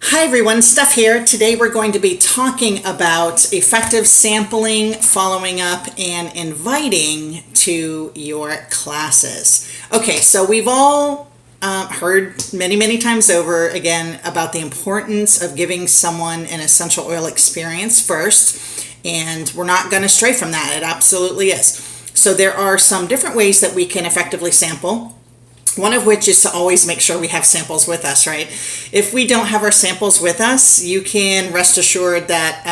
Hi everyone, Steph here. Today we're going to be talking about effective sampling, following up, and inviting to your classes. Okay, so we've all heard many times over again about the importance of giving someone an essential oil experience first, and we're not going to stray from that. It absolutely is. So there are some different ways that we can effectively sample. One of which is to always make sure we have samples with us, right? If we don't have our samples with us, you can rest assured that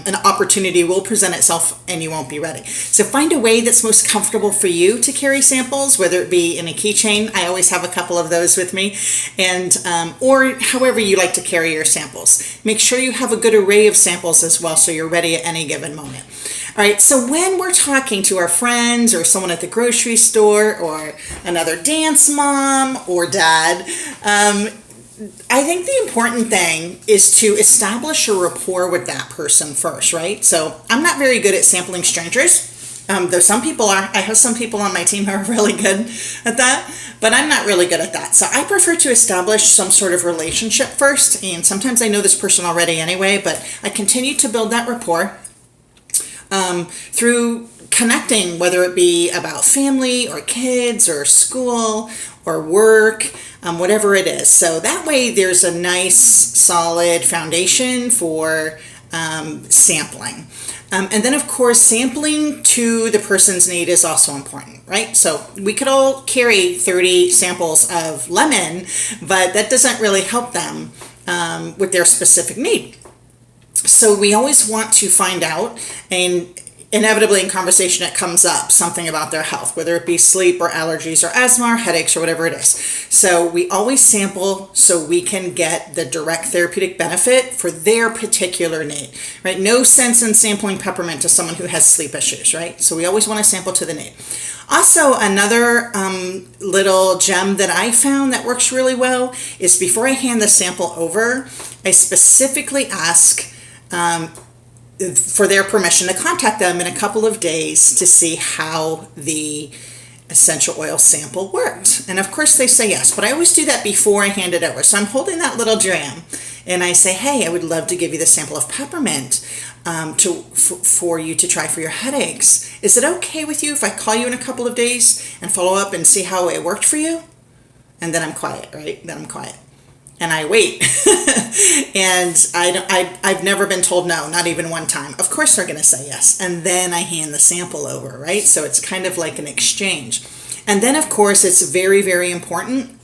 an opportunity will present itself and you won't be ready. So find a way that's most comfortable for you to carry samples, whether it be in a keychain. I always have a couple of those with me, and or however you like to carry your samples. Make sure you have a good array of samples as well, so you're ready at any given moment. All right, so when we're talking to our friends or someone at the grocery store or another dance mom or dad, I think the important thing is to establish a rapport with that person first, right? So I'm not very good at sampling strangers, though some people are. I have some people on my team who are really good at that, but I'm not really good at that. So I prefer to establish some sort of relationship first, and sometimes I know this person already anyway, but I continue to build that rapport through connecting, whether it be about family or kids or school or work, whatever it is. So that way there's a nice solid foundation for sampling. And then, of course, sampling to the person's need is also important, right? So we could all carry 30 samples of lemon, but that doesn't really help them with their specific need. So we always want to find out, and inevitably in conversation it comes up something about their health, whether it be sleep or allergies or asthma or headaches or whatever it is. So we always sample so we can get the direct therapeutic benefit for their particular need, right? No sense in sampling peppermint to someone who has sleep issues, right? So we always want to sample to the need. Also, another little gem that I found that works really well is before I hand the sample over, I specifically ask for their permission to contact them in a couple of days to see how the essential oil sample worked. And of course they say yes, but I always do that before I hand it over. So I'm holding that little dram and I say, hey, I would love to give you the sample of peppermint for you to try for your headaches. Is it okay with you if I call you in a couple of days and follow up and see how it worked for you? And then I'm quiet, right? Then I'm quiet. And I wait. And I've never been told no, not even one time. Of course they're going to say yes. And then I hand the sample over, right? So it's kind of like an exchange. And then, of course, it's very important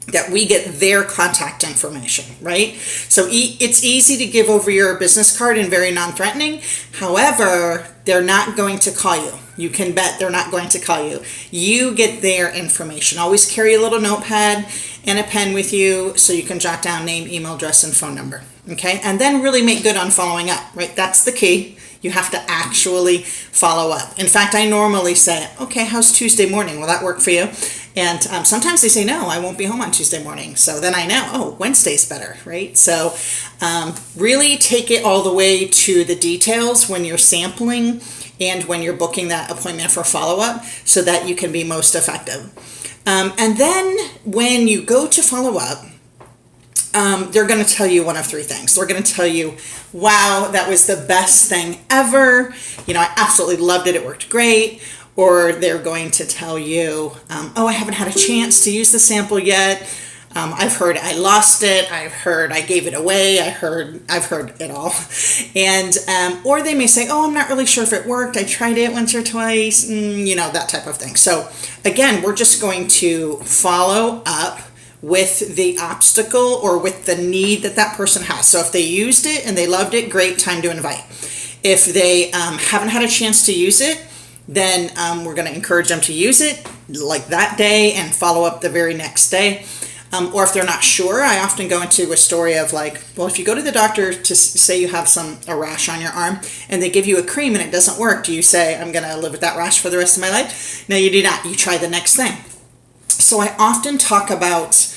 that we get their contact information, right? So it's easy to give over your business card and very non-threatening. However, they're not going to call you. You can bet they're not going to call you. You get their information. Always carry a little notepad and a pen with you so you can jot down name, email address, and phone number, okay? And then really make good on following up, right? That's the key. You have to actually follow up. In fact, I normally say, okay, how's Tuesday morning? Will that work for you? And sometimes they say, no, I won't be home on Tuesday morning. So then I know, oh, Wednesday's better, right? So really take it all the way to the details when you're sampling and when you're booking that appointment for follow-up so that you can be most effective. And then when you go to follow up, they're going to tell you one of three things. They're going to tell you, wow, that was the best thing ever. You know, I absolutely loved it. It worked great. Or they're going to tell you, oh, I haven't had a chance to use the sample yet. I've heard I lost it. I've heard I gave it away. I've heard it all. And, or they may say, oh, I'm not really sure if it worked. I tried it once or twice, you know, that type of thing. So again, we're just going to follow up with the obstacle or with the need that that person has. So if they used it and they loved it, great, time to invite. If they haven't had a chance to use it, then we're going to encourage them to use it like that day and follow up the very next day. Or if they're not sure, I often go into a story of like, well, if you go to the doctor to say you have a rash on your arm and they give you a cream and it doesn't work, do you say, I'm going to live with that rash for the rest of my life? No, you do not. You try the next thing. So I often talk about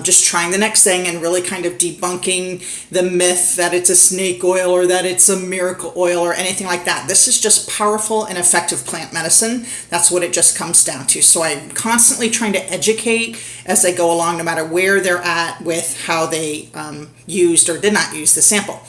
just trying the next thing and really kind of debunking the myth that it's a snake oil or that it's a miracle oil or anything like that. This is just powerful and effective plant medicine. That's what it just comes down to. So I'm constantly trying to educate as they go along, no matter where they're at with how they used or did not use the sample.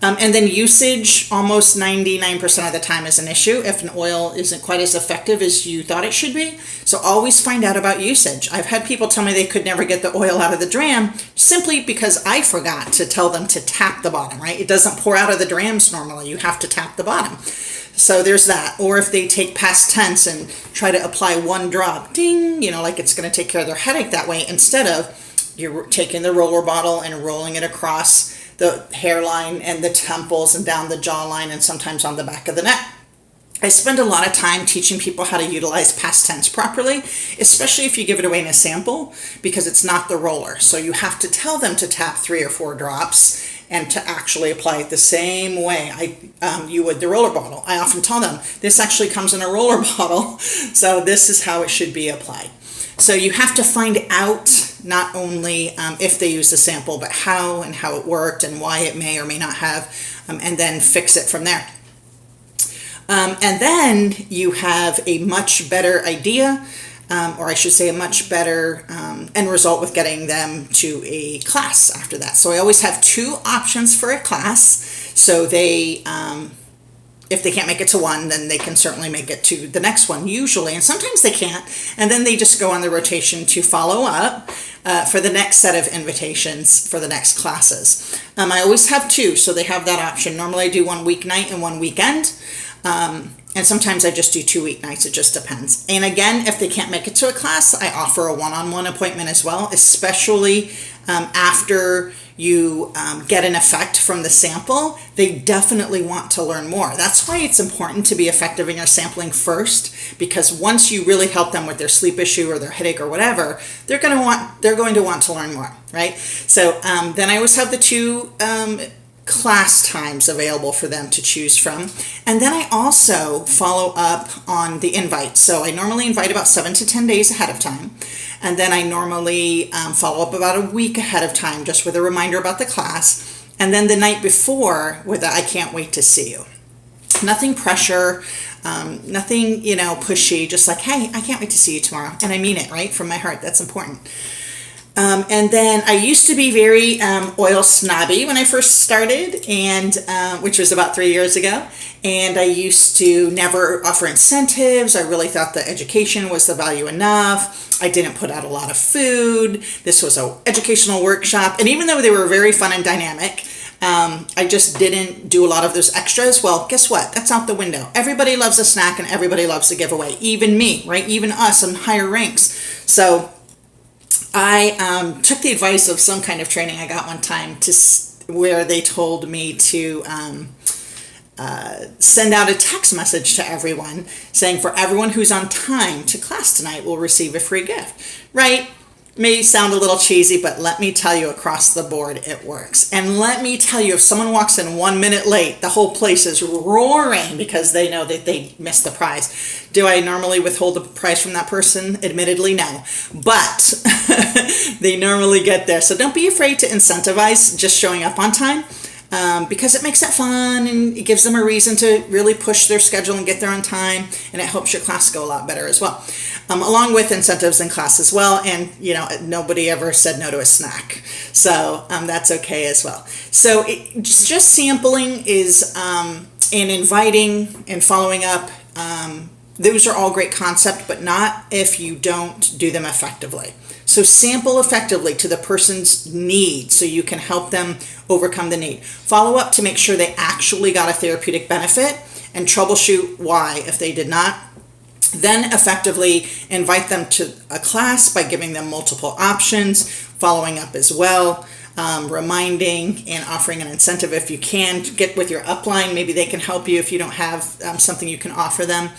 And then usage, almost 99% of the time, is an issue if an oil isn't quite as effective as you thought it should be. So always find out about usage. I've had people tell me they could never get the oil out of the dram simply because I forgot to tell them to tap the bottom, right? It doesn't pour out of the drams normally. You have to tap the bottom. So there's that. Or if they take past tense and try to apply one drop, ding, like it's going to take care of their headache that way, instead of you're taking the roller bottle and rolling it across the hairline and the temples and down the jawline and sometimes on the back of the neck. I spend a lot of time teaching people how to utilize past tense properly, especially if you give it away in a sample, because it's not the roller. So you have to tell them to tap 3 or 4 drops and to actually apply it the same way you would the roller bottle. I often tell them, this actually comes in a roller bottle, so this is how it should be applied. So you have to find out not only if they use the sample, but how and how it worked and why it may or may not have, and then fix it from there. And then you have a much better idea, or I should say a much better end result with getting them to a class after that. So I always have 2 options for a class. So they, if they can't make it to one, then they can certainly make it to the next one usually, and sometimes they can't, and then they just go on the rotation to follow up for the next set of invitations for the next classes. I always have 2, so they have that option. Normally I do 1 weeknight and 1 weekend, and sometimes I just do 2 weeknights. It just depends. And again, if they can't make it to a class, I offer a one-on-one appointment as well, especially after you get an effect from the sample. They definitely want to learn more. That's why it's important to be effective in your sampling first, because once you really help them with their sleep issue or their headache or whatever, they're going to want to learn more, right? So then I always have the 2 class times available for them to choose from. And then I also follow up on the invite. So I normally invite about 7 to 10 days ahead of time. And then I normally follow up about a week ahead of time, just with a reminder about the class. And then the night before with I can't wait to see you. Nothing pressure, nothing, pushy, just like, hey, I can't wait to see you tomorrow. And I mean it, right? From my heart. That's important. And then I used to be very oil snobby when I first started, and which was about 3 years ago. And I used to never offer incentives. I really thought the education was the value enough. I didn't put out a lot of food. This was an educational workshop. And even though they were very fun and dynamic, I just didn't do a lot of those extras. Well, guess what? That's out the window. Everybody loves a snack and everybody loves a giveaway. Even me, right? Even us in higher ranks. So I took the advice of some kind of training I got one time where they told me to send out a text message to everyone saying, for everyone who's on time to class tonight will receive a free gift, right? May sound a little cheesy, but let me tell you, across the board, it works. And let me tell you, if someone walks in 1 minute late, the whole place is roaring because they know that they missed the prize. Do I normally withhold the prize from that person? Admittedly, no. But they normally get there. So don't be afraid to incentivize just showing up on time. Because it makes it fun and it gives them a reason to really push their schedule and get there on time, and it helps your class go a lot better as well, along with incentives in class as well. And nobody ever said no to a snack, so that's okay as well. So just sampling is and inviting and following up, those are all great concepts, but not if you don't do them effectively. So sample effectively to the person's need so you can help them overcome the need. Follow up to make sure they actually got a therapeutic benefit, and troubleshoot why if they did not. Then effectively invite them to a class by giving them multiple options, following up as well, reminding and offering an incentive if you can. Get with your upline. Maybe they can help you if you don't have something you can offer them.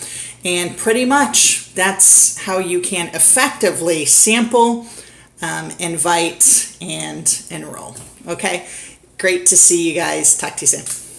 And pretty much that's how you can effectively sample, invite, and enroll. Okay, great to see you guys. Talk to you soon.